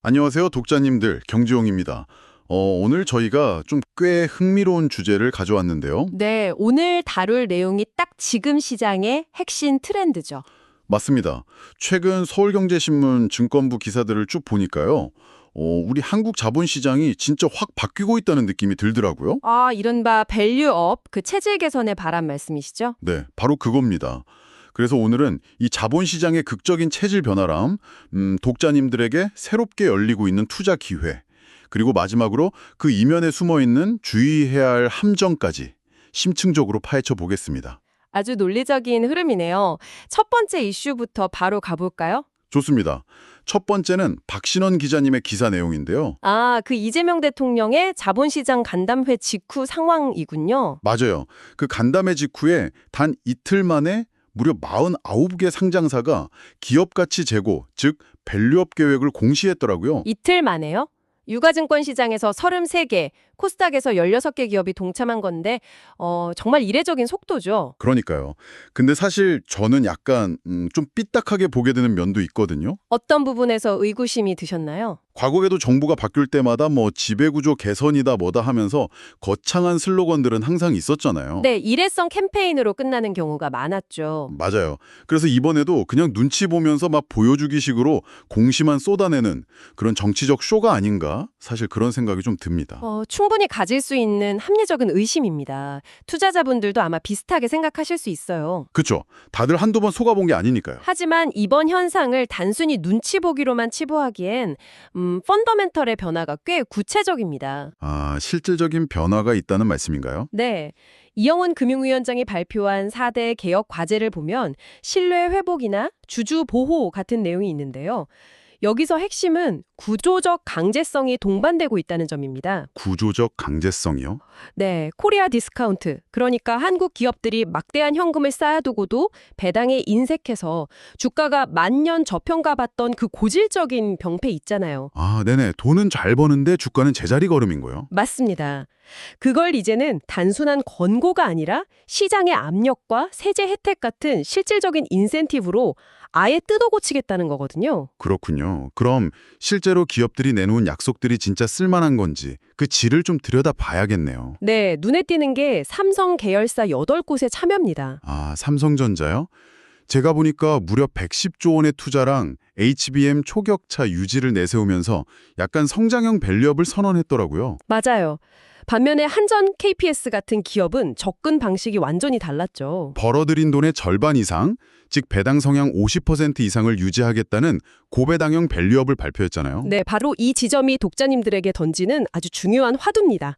안녕하세요, 독자님들. 경지용입니다. 오늘 저희가 좀 꽤 흥미로운 주제를 가져왔는데요. 네, 오늘 다룰 내용이 딱 지금 시장의 핵심 트렌드죠. 맞습니다. 최근 서울경제신문 증권부 기사들을 쭉 보니까요. 우리 한국 자본시장이 진짜 확 바뀌고 있다는 느낌이 들더라고요. 이른바 밸류업, 그 체질 개선의 바람 말씀이시죠? 네, 바로 그겁니다. 그래서 오늘은 이 자본시장의 극적인 체질 변화람, 독자님들에게 새롭게 열리고 있는 투자 기회, 그리고 마지막으로 그 이면에 숨어있는 주의해야 할 함정까지 심층적으로 파헤쳐 보겠습니다. 아주 논리적인 흐름이네요. 첫 번째 이슈부터 바로 가볼까요? 좋습니다. 첫 번째는 박신원 기자님의 기사 내용인데요. 그 이재명 대통령의 자본시장 간담회 직후 상황이군요. 맞아요. 그 간담회 직후에 단 이틀 만에 무려 49개 상장사가 기업가치 재고, 즉 밸류업 계획을 공시했더라고요. 이틀 만에요? 유가증권 시장에서 33개, 코스닥에서 16개 기업이 동참한 건데 정말 이례적인 속도죠. 그러니까요. 근데 사실 저는 약간 좀 삐딱하게 보게 되는 면도 있거든요. 어떤 부분에서 의구심이 드셨나요? 과거에도 정부가 바뀔 때마다 뭐 지배구조 개선이다 뭐다 하면서 거창한 슬로건들은 항상 있었잖아요. 네, 일회성 캠페인으로 끝나는 경우가 많았죠. 맞아요. 그래서 이번에도 그냥 눈치 보면서 막 보여주기식으로 공시만 쏟아내는 그런 정치적 쇼가 아닌가? 사실 그런 생각이 좀 듭니다. 충분히 가질 수 있는 합리적인 의심입니다. 투자자분들도 아마 비슷하게 생각하실 수 있어요. 그렇죠. 다들 한두 번 속아본 게 아니니까요. 하지만 이번 현상을 단순히 눈치 보기로만 치부하기엔 펀더멘털의 변화가 꽤 구체적입니다. 실질적인 변화가 있다는 말씀인가요? 네. 이영훈 금융위원장이 발표한 4대 개혁 과제를 보면 신뢰 회복이나 주주 보호 같은 내용이 있는데요. 여기서 핵심은 구조적 강제성이 동반되고 있다는 점입니다. 구조적 강제성이요? 네, 코리아 디스카운트, 그러니까 한국 기업들이 막대한 현금을 쌓아두고도 배당에 인색해서 주가가 만년 저평가받던 그 고질적인 병폐 있잖아요. 네네. 돈은 잘 버는데 주가는 제자리 걸음인 거요. 맞습니다. 그걸 이제는 단순한 권고가 아니라 시장의 압력과 세제 혜택 같은 실질적인 인센티브로 아예 뜯어고치겠다는 거거든요. 그렇군요. 그럼 실제로 기업들이 내놓은 약속들이 진짜 쓸만한 건지 그 질을 좀 들여다 봐야겠네요. 네, 눈에 띄는 게 삼성 계열사 8곳의 참여입니다. 삼성전자요? 제가 보니까 무려 110조 원의 투자랑 HBM 초격차 유지를 내세우면서 약간 성장형 밸류업을 선언했더라고요. 맞아요. 반면에 한전 KPS 같은 기업은 접근 방식이 완전히 달랐죠. 벌어들인 돈의 절반 이상, 즉 배당 성향 50% 이상을 유지하겠다는 고배당형 밸류업을 발표했잖아요. 네, 바로 이 지점이 독자님들에게 던지는 아주 중요한 화두입니다.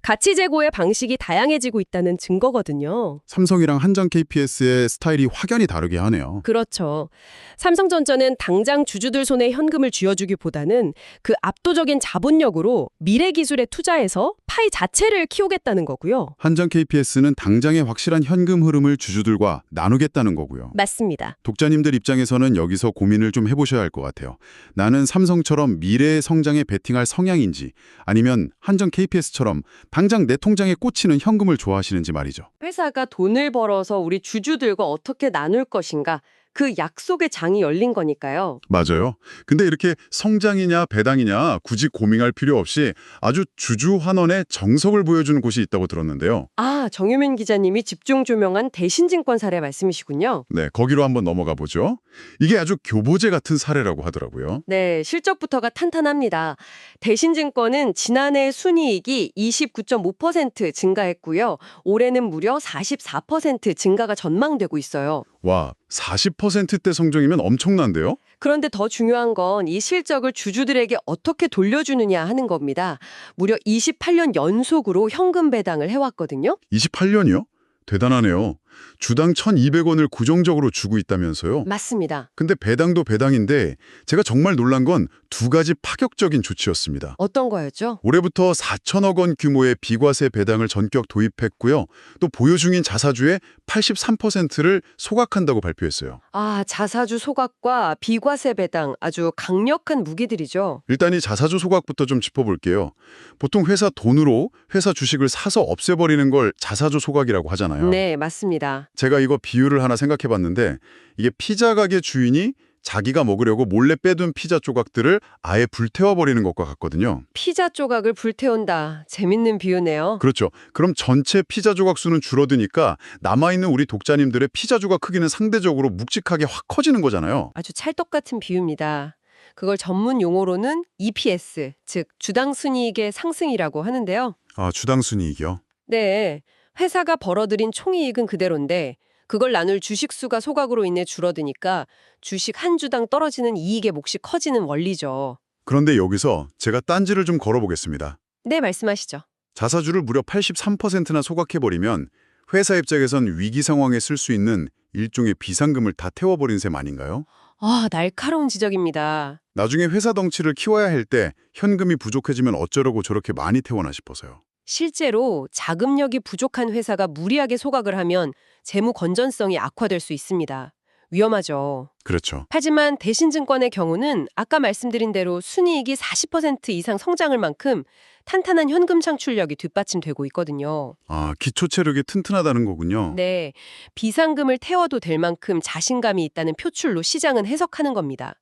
가치 제고의 방식이 다양해지고 있다는 증거거든요. 삼성이랑 한전 KPS의 스타일이 확연히 다르게 하네요. 그렇죠. 삼성전자는 당장 주주들 손에 현금을 쥐어주기보다는 그 압도적인 자본력으로 미래 기술에 투자해서 파이 자체를 키우겠다는 거고요. 한전 KPS는 당장의 확실한 현금 흐름을 주주들과 나누겠다는 거고요. 맞습니다. 독자님들 입장에서는 여기서 고민을 좀 해보셔야 할 것 같아요. 나는 삼성처럼 미래의 성장에 베팅할 성향인지 아니면 한전 KPS처럼 당장 내 통장에 꽂히는 현금을 좋아하시는지 말이죠. 회사가 돈을 벌어서 우리 주주들과 어떻게 나눌 것인가, 그 약속의 장이 열린 거니까요. 맞아요. 근데 이렇게 성장이냐 배당이냐 굳이 고민할 필요 없이 아주 주주 환원의 정석을 보여주는 곳이 있다고 들었는데요. 정유민 기자님이 집중 조명한 대신증권 사례 말씀이시군요. 네, 거기로 한번 넘어가 보죠. 이게 아주 교보제 같은 사례라고 하더라고요. 네, 실적부터가 탄탄합니다. 대신증권은 지난해 순이익이 29.5% 증가했고요. 올해는 무려 44% 증가가 전망되고 있어요. 와, 40%대 성장이면 엄청난데요? 그런데 더 중요한 건 이 실적을 주주들에게 어떻게 돌려주느냐 하는 겁니다. 무려 28년 연속으로 현금 배당을 해왔거든요. 28년이요? 대단하네요. 주당 1,200원을 고정적으로 주고 있다면서요? 맞습니다. 근데 배당도 배당인데 제가 정말 놀란 건 두 가지 파격적인 조치였습니다. 어떤 거였죠? 올해부터 4천억 원 규모의 비과세 배당을 전격 도입했고요. 또 보유 중인 자사주의 83%를 소각한다고 발표했어요. 자사주 소각과 비과세 배당 아주 강력한 무기들이죠. 일단 이 자사주 소각부터 좀 짚어볼게요. 보통 회사 돈으로 회사 주식을 사서 없애버리는 걸 자사주 소각이라고 하잖아요. 네, 맞습니다. 제가 이거 비유를 하나 생각해봤는데 이게 피자 가게 주인이 자기가 먹으려고 몰래 빼둔 피자 조각들을 아예 불태워버리는 것과 같거든요. 피자 조각을 불태운다. 재밌는 비유네요. 그렇죠. 그럼 전체 피자 조각 수는 줄어드니까 남아있는 우리 독자님들의 피자 조각 크기는 상대적으로 묵직하게 확 커지는 거잖아요. 아주 찰떡 같은 비유입니다. 그걸 전문 용어로는 EPS, 즉 주당 순이익의 상승이라고 하는데요. 아, 주당 순이익이요? 네, 회사가 벌어들인 총이익은 그대로인데 그걸 나눌 주식 수가 소각으로 인해 줄어드니까 주식 한 주당 떨어지는 이익의 몫이 커지는 원리죠. 그런데 여기서 제가 딴지를 좀 걸어보겠습니다. 네, 말씀하시죠. 자사주를 무려 83%나 소각해버리면 회사 입장에선 위기 상황에 쓸 수 있는 일종의 비상금을 다 태워버린 셈 아닌가요? 아, 날카로운 지적입니다. 나중에 회사 덩치를 키워야 할 때 현금이 부족해지면 어쩌려고 저렇게 많이 태워나 싶어서요. 실제로 자금력이 부족한 회사가 무리하게 소각을 하면 재무 건전성이 악화될 수 있습니다. 위험하죠. 그렇죠. 하지만 대신증권의 경우는 아까 말씀드린 대로 순이익이 40% 이상 성장할 만큼 탄탄한 현금 창출력이 뒷받침되고 있거든요. 아, 기초 체력이 튼튼하다는 거군요. 네, 비상금을 태워도 될 만큼 자신감이 있다는 표출로 시장은 해석하는 겁니다.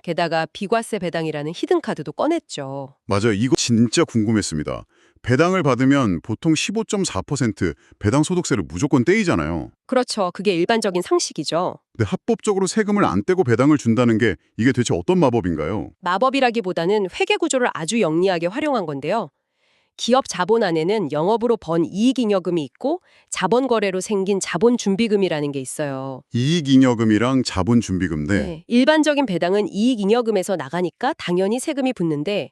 게다가 비과세 배당이라는 히든카드도 꺼냈죠. 맞아요. 이거 진짜 궁금했습니다. 배당을 받으면 보통 15.4% 배당 소득세를 무조건 떼이잖아요. 그렇죠. 그게 일반적인 상식이죠. 근데 합법적으로 세금을 안 떼고 배당을 준다는 게 이게 대체 어떤 마법인가요? 마법이라기보다는 회계 구조를 아주 영리하게 활용한 건데요. 기업 자본 안에는 영업으로 번 이익잉여금이 있고 자본 거래로 생긴 자본준비금이라는 게 있어요. 이익잉여금이랑 자본준비금 네, 일반적인 배당은 이익잉여금에서 나가니까 당연히 세금이 붙는데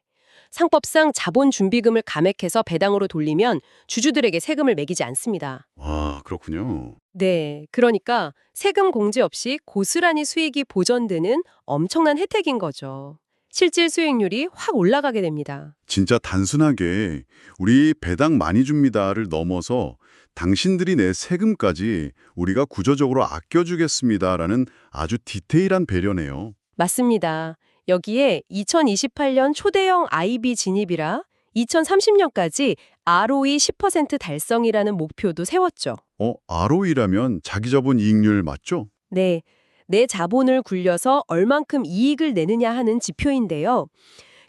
상법상 자본준비금을 감액해서 배당으로 돌리면 주주들에게 세금을 매기지 않습니다. 아, 그렇군요. 네, 그러니까 세금 공제 없이 고스란히 수익이 보전되는 엄청난 혜택인 거죠. 실질 수익률이 확 올라가게 됩니다. 진짜 단순하게 우리 배당 많이 줍니다를 넘어서 당신들이 내 세금까지 우리가 구조적으로 아껴주겠습니다라는 아주 디테일한 배려네요. 맞습니다. 여기에 2028년 초대형 IB 진입이라 2030년까지 ROE 10% 달성이라는 목표도 세웠죠. ROE라면 자기 자본 이익률 맞죠? 네, 내 자본을 굴려서 얼만큼 이익을 내느냐 하는 지표인데요.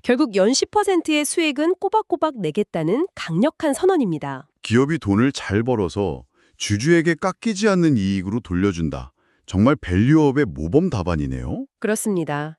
결국 연 10%의 수익은 꼬박꼬박 내겠다는 강력한 선언입니다. 기업이 돈을 잘 벌어서 주주에게 깎이지 않는 이익으로 돌려준다. 정말 밸류업의 모범 답안이네요. 그렇습니다.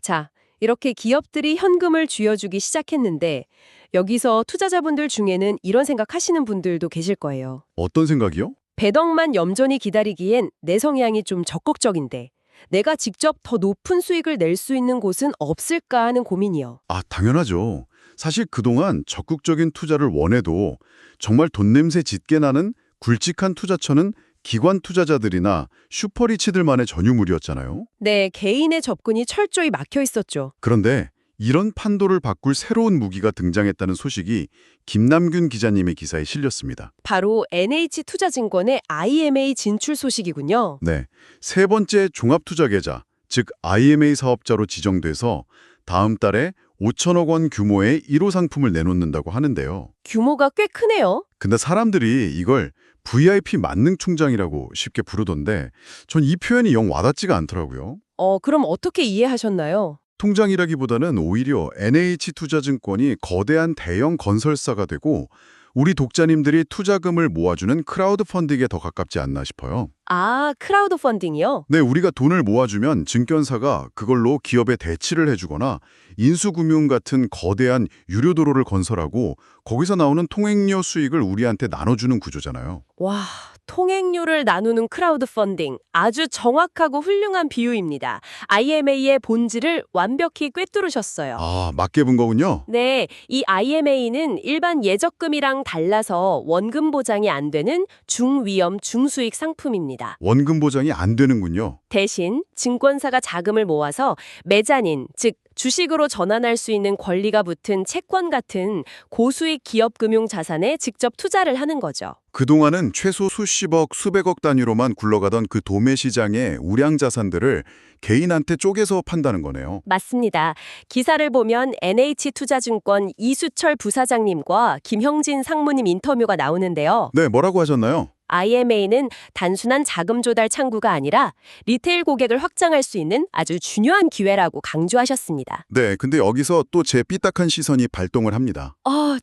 자, 이렇게 기업들이 현금을 쥐어주기 시작했는데 여기서 투자자분들 중에는 이런 생각하시는 분들도 계실 거예요. 어떤 생각이요? 배당만 얌전히 기다리기엔 내 성향이 좀 적극적인데 내가 직접 더 높은 수익을 낼 수 있는 곳은 없을까 하는 고민이요. 아, 당연하죠. 사실 그동안 적극적인 투자를 원해도 정말 돈 냄새 짙게 나는 굵직한 투자처는 기관 투자자들이나 슈퍼리치들만의 전유물이었잖아요. 네, 개인의 접근이 철저히 막혀 있었죠. 그런데 이런 판도를 바꿀 새로운 무기가 등장했다는 소식이 김남균 기자님의 기사에 실렸습니다. 바로 NH투자증권의 IMA 진출 소식이군요. 네, 세 번째 종합투자계좌, 즉 IMA 사업자로 지정돼서 다음 달에 5천억 원 규모의 1호 상품을 내놓는다고 하는데요. 규모가 꽤 크네요. 근데 사람들이 이걸 VIP 만능 충장이라고 쉽게 부르던데 전 이 표현이 영 와닿지가 않더라고요. 그럼 어떻게 이해하셨나요? 통장이라기보다는 오히려 NH투자증권이 거대한 대형 건설사가 되고 우리 독자님들이 투자금을 모아주는 크라우드 펀딩에 더 가깝지 않나 싶어요. 아, 크라우드 펀딩이요? 네, 우리가 돈을 모아주면 증권사가 그걸로 기업에 대치를 해주거나 인수금융 같은 거대한 유료도로를 건설하고 거기서 나오는 통행료 수익을 우리한테 나눠주는 구조잖아요. 와, 통행료를 나누는 크라우드 펀딩. 아주 정확하고 훌륭한 비유입니다. IMA의 본질을 완벽히 꿰뚫으셨어요. 아, 맞게 본 거군요. 네, 이 IMA는 일반 예적금이랑 달라서 원금 보장이 안 되는 중위험 중수익 상품입니다. 원금 보장이 안 되는군요. 대신 증권사가 자금을 모아서 메자닌, 즉 주식으로 전환할 수 있는 권리가 붙은 채권 같은 고수익 기업금융 자산에 직접 투자를 하는 거죠. 그동안은 최소 수십억, 수백억 단위로만 굴러가던 그 도매 시장의 우량 자산들을 개인한테 쪼개서 판다는 거네요. 맞습니다. 기사를 보면 NH투자증권 이수철 부사장님과 김형진 상무님 인터뷰가 나오는데요. 네, 뭐라고 하셨나요? IMA는 단순한 자금 조달 창구가 아니라 리테일 고객을 확장할 수 있는 아주 중요한 기회라고 강조하셨습니다. 네, 근데 여기서 또 제 삐딱한 시선이 발동을 합니다.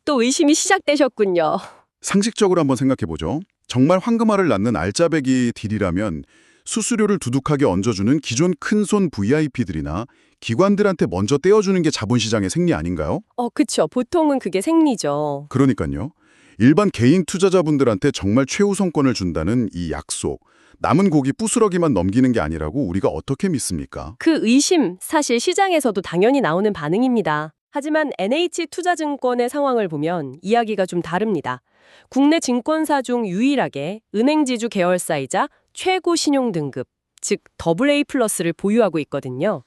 또 의심이 시작되셨군요. 상식적으로 한번 생각해보죠. 정말 황금알을 낳는 알짜배기 딜이라면 수수료를 두둑하게 얹어주는 기존 큰손 VIP들이나 기관들한테 먼저 떼어주는 게 자본시장의 생리 아닌가요? 그쵸. 보통은 그게 생리죠. 그러니까요. 일반 개인 투자자분들한테 정말 최우선권을 준다는 이 약속, 남은 고기 부스러기만 넘기는 게 아니라고 우리가 어떻게 믿습니까? 그 의심, 사실 시장에서도 당연히 나오는 반응입니다. 하지만 NH투자증권의 상황을 보면 이야기가 좀 다릅니다. 국내 증권사 중 유일하게 은행지주 계열사이자 최고 신용 등급, 즉 AA+를 보유하고 있거든요.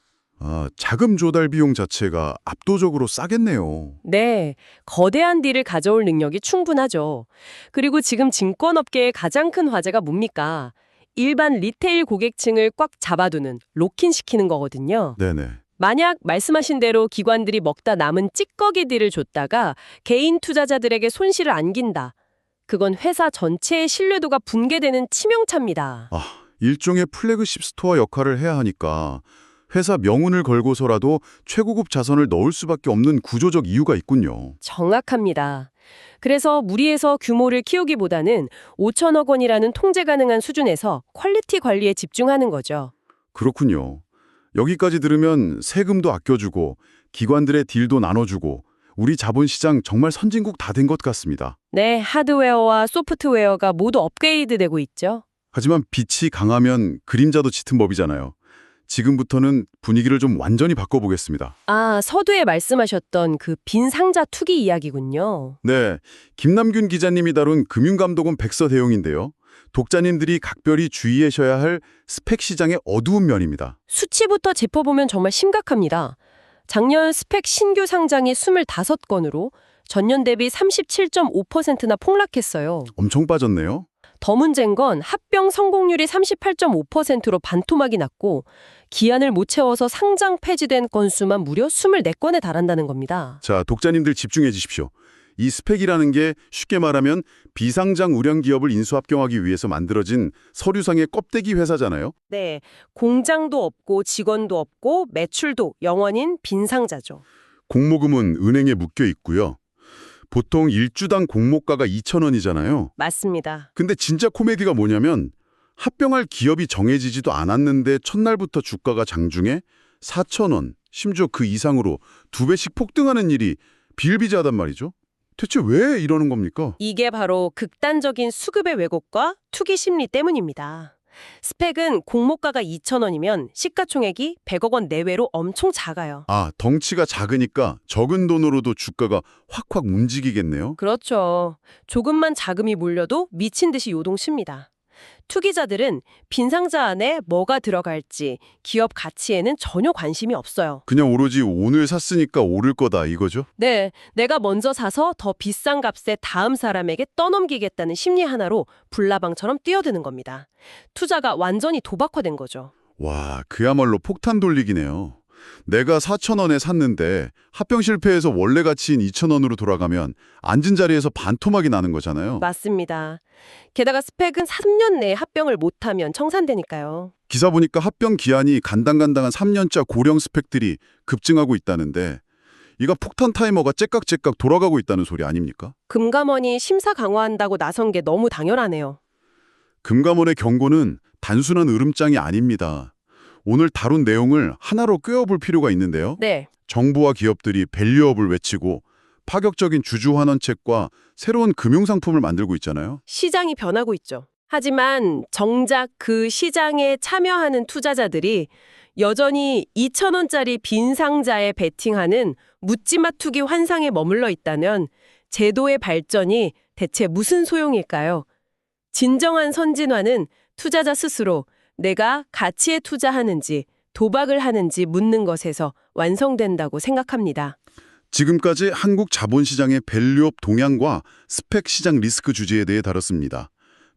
자금 조달 비용 자체가 압도적으로 싸겠네요. 네, 거대한 딜을 가져올 능력이 충분하죠. 그리고 지금 증권업계의 가장 큰 화제가 뭡니까? 일반 리테일 고객층을 꽉 잡아두는, 록인시키는 거거든요. 네네. 만약 말씀하신 대로 기관들이 먹다 남은 찌꺼기 딜을 줬다가 개인 투자자들에게 손실을 안긴다. 그건 회사 전체의 신뢰도가 붕괴되는 치명타입니다. 일종의 플래그십 스토어 역할을 해야 하니까 회사 명운을 걸고서라도 최고급 자선을 넣을 수밖에 없는 구조적 이유가 있군요. 정확합니다. 그래서 무리해서 규모를 키우기보다는 5천억 원이라는 통제 가능한 수준에서 퀄리티 관리에 집중하는 거죠. 그렇군요. 여기까지 들으면 세금도 아껴주고 기관들의 딜도 나눠주고 우리 자본시장 정말 선진국 다 된 것 같습니다. 네, 하드웨어와 소프트웨어가 모두 업그레이드되고 있죠. 하지만 빛이 강하면 그림자도 짙은 법이잖아요. 지금부터는 분위기를 좀 완전히 바꿔보겠습니다. 서두에 말씀하셨던 그 빈 상자 투기 이야기군요. 네, 김남균 기자님이 다룬 금융감독원 백서 대용인데요. 독자님들이 각별히 주의하셔야 할 스펙 시장의 어두운 면입니다. 수치부터 짚어보면 정말 심각합니다. 작년 스펙 신규 상장이 25건으로 전년 대비 37.5%나 폭락했어요. 엄청 빠졌네요. 더 문제인 건 합병 성공률이 38.5%로 반토막이 났고 기한을 못 채워서 상장 폐지된 건수만 무려 24건에 달한다는 겁니다. 자, 독자님들 집중해 주십시오. 이 스펙이라는 게 쉽게 말하면 비상장 우량 기업을 인수합병하기 위해서 만들어진 서류상의 껍데기 회사잖아요. 네, 공장도 없고 직원도 없고 매출도 영원인 빈 상자죠. 공모금은 은행에 묶여 있고요. 보통 일주당 공모가가 2,000원이잖아요. 맞습니다. 근데 진짜 코미디가 뭐냐면 합병할 기업이 정해지지도 않았는데 첫날부터 주가가 장중에 4,000원, 심지어 그 이상으로 2배씩 폭등하는 일이 비일비재하단 말이죠. 대체 왜 이러는 겁니까? 이게 바로 극단적인 수급의 왜곡과 투기 심리 때문입니다. 스펙은 공모가가 2,000원이면 시가총액이 100억 원 내외로 엄청 작아요. 덩치가 작으니까 적은 돈으로도 주가가 확확 움직이겠네요. 그렇죠. 조금만 자금이 몰려도 미친 듯이 요동칩니다. 투기자들은 빈 상자 안에 뭐가 들어갈지 기업 가치에는 전혀 관심이 없어요. 그냥 오로지 오늘 샀으니까 오를 거다 이거죠? 네, 내가 먼저 사서 더 비싼 값에 다음 사람에게 떠넘기겠다는 심리 하나로 불나방처럼 뛰어드는 겁니다. 투자가 완전히 도박화된 거죠. 와, 그야말로 폭탄 돌리기네요. 내가 4,000원에 샀는데 합병 실패해서 원래 가치인 2,000원으로 돌아가면 앉은 자리에서 반토막이 나는 거잖아요. 맞습니다. 게다가 스펙은 3년 내에 합병을 못하면 청산되니까요. 기사 보니까 합병 기한이 간당간당한 3년짜 고령 스펙들이 급증하고 있다는데 이거 폭탄 타이머가 째깍째깍 돌아가고 있다는 소리 아닙니까? 금감원이 심사 강화한다고 나선 게 너무 당연하네요. 금감원의 경고는 단순한 으름장이 아닙니다. 오늘 다룬 내용을 하나로 꿰어볼 필요가 있는데요. 네. 정부와 기업들이 밸류업을 외치고 파격적인 주주 환원책과 새로운 금융상품을 만들고 있잖아요. 시장이 변하고 있죠. 하지만 정작 그 시장에 참여하는 투자자들이 여전히 2,000원짜리 빈 상자에 베팅하는 묻지마 투기 환상에 머물러 있다면 제도의 발전이 대체 무슨 소용일까요? 진정한 선진화는 투자자 스스로 내가 가치에 투자하는지 도박을 하는지 묻는 것에서 완성된다고 생각합니다. 지금까지 한국 자본시장의 밸류업 동향과 스펙 시장 리스크 주제에 대해 다뤘습니다.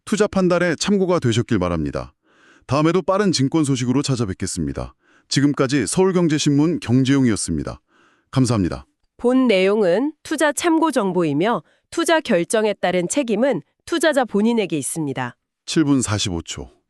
투자 판단에 참고가 되셨길 바랍니다. 다음에도 빠른 증권 소식으로 찾아뵙겠습니다. 지금까지 서울경제신문 경제용이었습니다. 감사합니다. 본 내용은 투자 참고 정보이며 투자 결정에 따른 책임은 투자자 본인에게 있습니다. 7분 45초.